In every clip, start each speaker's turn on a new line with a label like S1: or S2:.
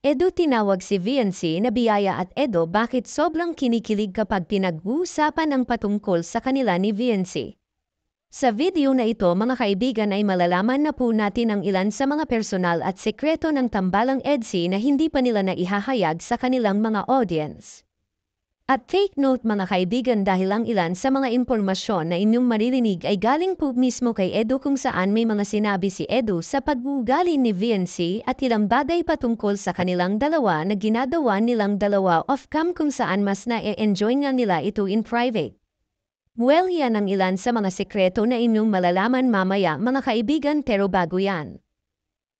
S1: Edo tinawag si VNC na biyaya at Edo bakit sobrang kinikilig kapag pinag-uusapan ang patungkol sa kanila ni VNC. Sa video na ito mga kaibigan ay malalaman na po natin ang ilan sa mga personal at sekreto ng tambalang EDC na hindi pa nila naihahayag sa kanilang mga audience. At take note mga kaibigan dahil ang ilan sa mga impormasyon na inyong maririnig ay galing po mismo kay Edo kung saan may mga sinabi si Edo sa pag-uugali ni VNC at ilang bagay patungkol sa kanilang dalawa na ginagawa nilang dalawa off-cam kung saan mas na-enjoy nga nila ito in private. Well yan ang ilan sa mga sekreto na inyong malalaman mamaya mga kaibigan pero bago yan.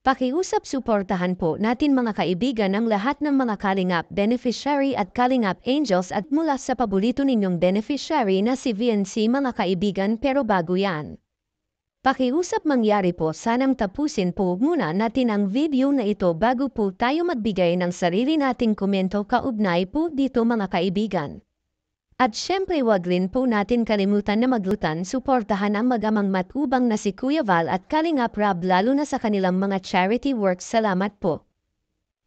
S1: Pakiusap suportahan po natin mga kaibigan ang lahat ng mga Kalingap beneficiary at Kalingap angels at mula sa paborito ninyong beneficiary na si VNC mga kaibigan pero bago yan. Pakiusap mangyari po sanang tapusin po muna natin ang video na ito bago po tayo magbigay ng sarili nating komento kaugnay po dito mga kaibigan. At syempre wag rin po natin kalimutan na maglutan suportahan ang magamang matubang na si Kuya Val at Kalingap Rab lalo na sa kanilang mga charity works. Salamat po.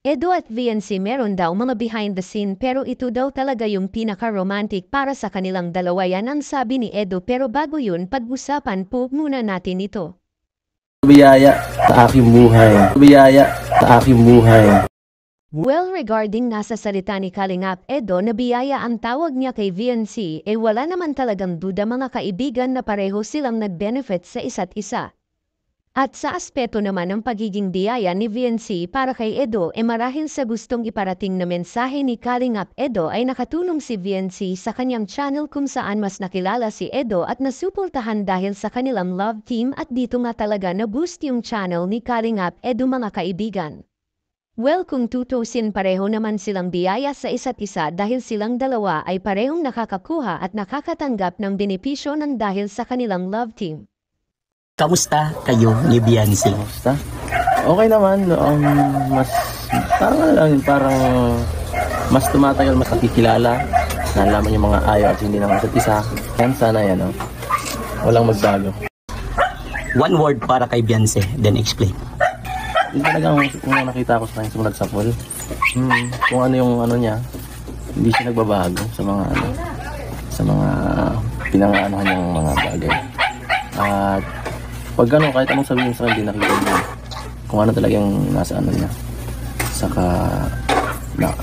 S1: Edo at VNC meron daw mga behind the scene pero ito daw talaga yung pinaka-romantic para sa kanilang dalawa yan ang sabi ni Edo pero bago yun pag-usapan po muna natin ito.
S2: Biyaya sa aking buhay. Biyaya sa aking buhay.
S1: Well regarding nasa salita ni Kalingap Edo na biyaya ang tawag niya kay VNC wala naman talagang duda mga kaibigan na pareho silang nag-benefit sa isa't isa. At sa aspeto naman ng pagiging biyaya ni VNC para kay Edo marahil sa gustong iparating na mensahe ni Kalingap Edo ay nakatulong si VNC sa kanyang channel kung saan mas nakilala si Edo at nasuportahan dahil sa kanilang love team at dito nga talaga na-boost yung channel ni Kalingap Edo mga kaibigan. Well kung tutusin pareho naman silang biyaya sa isa't isa dahil silang dalawa ay parehong nakakakuha at nakakatanggap ng benepisyo ng dahil sa kanilang love team.
S3: Kamusta kayo ni Biancy?
S2: Kamusta? Okay naman. Parang mas tumatagal, mas nakikilala. Nalaman yung mga ayaw at hindi ng isa't isa. Yan sana yan. Walang magbago.
S3: One word para kay Biancy, then explain.
S2: Yung talagang kung nakita ko sa kanya sumunod sa pool. Kung ano yung ano niya, hindi siya nagbabago sa mga pinangaanuhan niyang mga bagay. At pag ano, kahit anong sabihin sa kanya, hindi nakikita niya kung ano talaga yung nasa ano niya. Saka,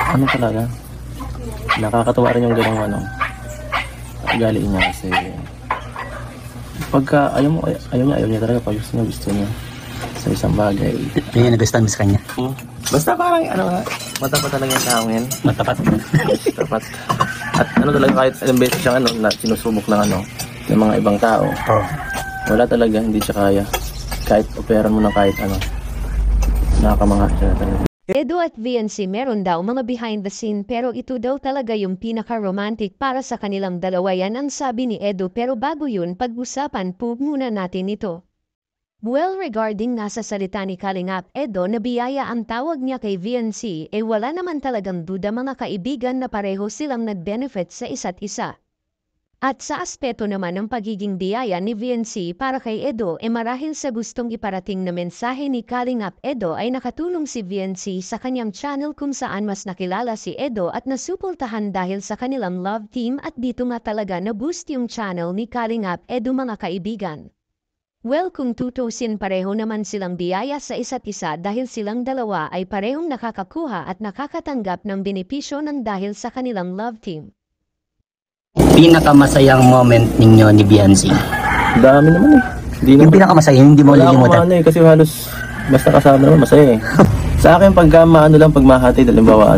S2: ano talaga, nakakatuwa rin yung ganong ugali niya kasi pagka ayaw niya talaga, pag gusto niya sa isang bagay.
S3: Ano yung nagustuhan mo sa kanya?
S2: Basta parang matapat talaga yung tao yan.
S3: Matapat.
S2: Tapat. At talaga kahit ilang beses siyang na sinusubok ng mga ibang tao.
S3: Oh.
S2: Wala talaga, hindi siya kaya. Kahit operan mo na kahit nakakamanga siya talaga.
S1: Edo at VNC meron daw mga behind the scene pero ito daw talaga yung pinaka-romantic para sa kanilang dalawa yan ang sabi ni Edo pero bago yun pag-usapan po muna natin ito. Well regarding nasa salita ni Kalingap Edo na biyaya ang tawag niya kay VNC wala naman talagang duda mga kaibigan na pareho silang nag-benefit sa isa't isa. At sa aspeto naman ng pagiging biyaya ni VNC para kay Edo marahil sa gustong iparating na mensahe ni Kalingap Edo ay nakatulong si VNC sa kanyang channel kung saan mas nakilala si Edo at nasuportahan dahil sa kanilang love team at dito nga talaga na-boost yung channel ni Kalingap Edo mga kaibigan. Well kung tutusin pareho naman silang biyaya sa isa't isa dahil silang dalawa ay parehong nakakakuha at nakakatanggap ng benepisyo ng dahil sa kanilang love team.
S3: Pinakamasayang moment ninyo ni Biancy?
S2: Dami naman
S3: Yung pinakamasaya, hindi mo lilimutan?
S2: Kasi halos basta kasama naman masaya Sa akin pag mahati, halimbawa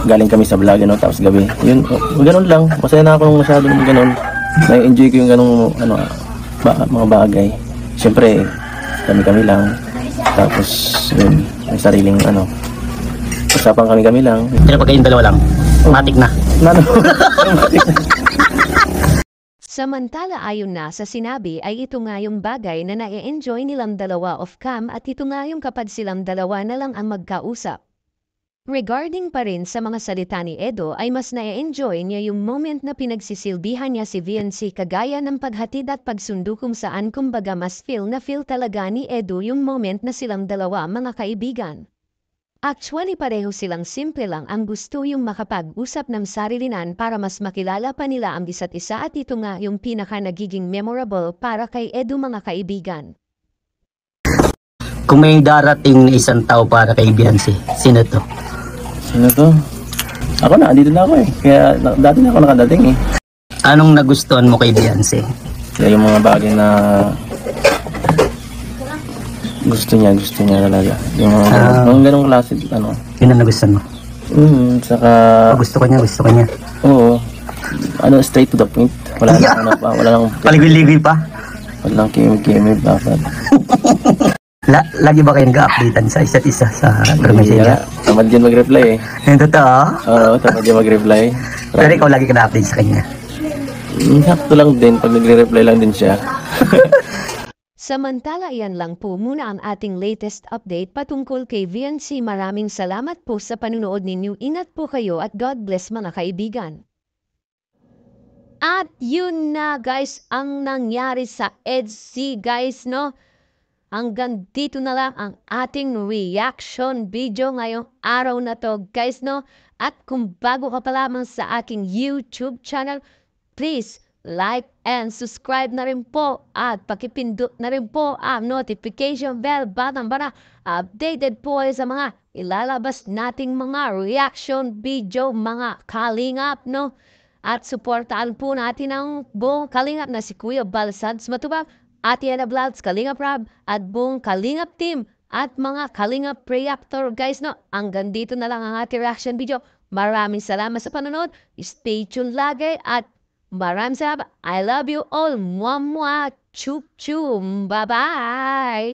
S2: galing kami sa vlog tapos gabi. Yun, ganun lang. Masaya na ako masyado ng ganun. Na-enjoy ko yung ganung mga bagay. Siyempre, kami lang. Tapos, yun, may sariling usapan kami lang.
S3: Pero pag kayong dalawa lang, matik na.
S1: Samantala ayon na sa sinabi ay ito nga yung bagay na na-enjoy nilang dalawa off-cam at ito nga yung kapag silang dalawa na lang ang magkausap. Regarding pa rin sa mga salita ni Edo ay mas na-enjoy niya yung moment na pinagsisilbihan niya si VNC kagaya ng paghatid at pagsundo kung saan kumbaga mas feel talaga ni Edo yung moment na silang dalawa mga kaibigan. Actually, pareho silang simple lang ang gusto yung makapag-usap ng sarilinan para mas makilala pa nila ang isa't isa at ito nga yung pinaka nagiging memorable para kay Edu mga kaibigan.
S3: Kung may darating na isang tao para kay Beyonce, sino to?
S2: Sino to? Ako na, andito na ako eh. Kaya dati na ako nakadating eh.
S3: Anong nagustuhan mo kay Beyonce?
S2: Kaya yung mga bagay na gusto niya talaga. Yung mga ganong klase, ano.
S3: Yun ang nagustuhan mo?
S2: Saka,
S3: Gusto ko niya.
S2: oo, ano, straight to the point. Wala
S3: Yeah.
S2: na, ano pa, wala nang,
S3: Paligoy-ligoy pa?
S2: walang kimig-kimig, dapat.
S3: Lagi ba kayo nag-updatean sa isa't isa sa
S2: Kaya, tamad yun mag-reply eh.
S3: Yung totoo?
S2: Oo, tamad yun mag-reply.
S3: Pero ikaw lagi ka na-update sa kanya.
S2: Sakto lang din, pag nagre-reply lang din siya.
S1: Samantala, iyan lang po muna ang ating latest update patungkol kay VNC. Maraming salamat po sa panunood ninyo. Ingat po kayo at God bless mga kaibigan. At yun na guys, ang nangyari sa EDC guys, no? Hanggang dito na lang ang ating reaction video ngayong araw na to guys, no? At kung bago ka pa lamang sa aking YouTube channel, please like and subscribe na rin po at pakipindot na rin po ang notification bell button para updated po kayo sa mga ilalabas nating mga reaction video mga kalingap, no? At suportaan po natin ang buong kalingap na si Kuya Balsads Matubang, Ate Ana Vlogs, Kalingap Rab, at buong Kalingap team at mga Kalingap Reactor guys, no? Hanggang dito na lang ang ating reaction video. Maraming salamat sa panonood. Stay tuned lagi at maraming salamat. I love you all. Mwah mwah. Chup chum. Bye-bye.